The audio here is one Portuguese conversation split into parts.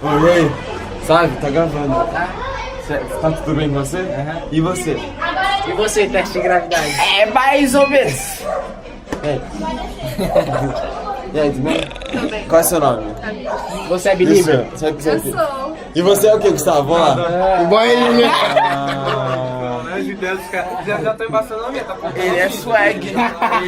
Oi, aí? Sabe, tá gravando. Tá tudo bem com você? E você? E você, teste de gravidade? É mais ou menos. E aí, tudo bem? Tudo bem. Qual é o seu nome? Você é believer? Você é Eu sou. E você é o que, Gustavo? Vamos lá. Boy believer. As ideias dos caras já estão embaçando a minha, tá bom? Ele é swag.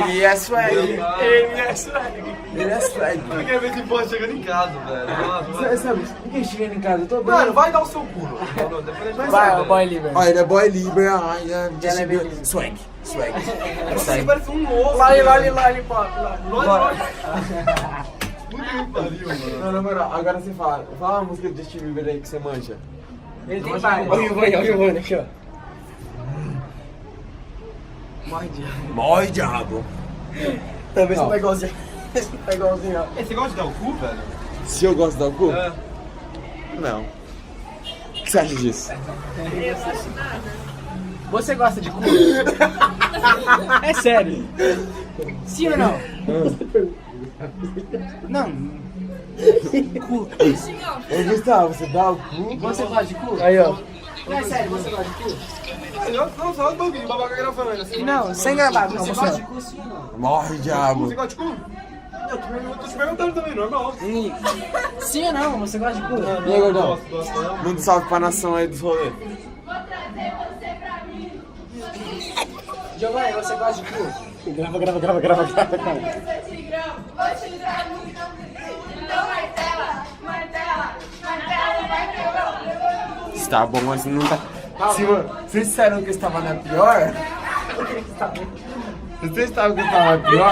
Ele é swag. Ele é swag. Ele é swag. Eu quero ver esse porra chegando em casa, velho. Sabe, ninguém chega em casa, eu tô bem. Mano, vai dar o seu pulo. Depois a gente Vai, boy believer. Ó, ele é boy libre. Swag. Swag. Você parece um ovo. Lollipop. Não, na moral, agora você fala. Fala uma música de Justin Bieber aí que você manja. Ele tem pai. Olha o Giovanni aqui, ó. Morre, diabo. Talvez Não. você tá igualzinho. Você tá igualzinho, ó. Você gosta de dar o cu, velho? Se eu gosto da cu? É. Não. O que você acha disso? Você gosta de cu? É sério? Sim ou não? Não. Cu. Ô, Gustavo, você dá o cu? Você gosta de cu? Aí, ó. Não é sério, você gosta de cu? Não, só um pouquinho, babaca gravando. Assim, Não, sem gravar. Não, Você você gosta de cu, sim ou não? Morre, diabo. Você gosta de cu? Eu tô te perguntando também, normal. Sim ou não? Você gosta de cu? E aí, gordão? Gosto. Manda um salve pra nação aí dos rolês. Giovanni, você gosta de cu? Grava. Está bom, mas não tá. Se vocês disseram que eu estava na pior? Vocês estavam que eu estava na pior?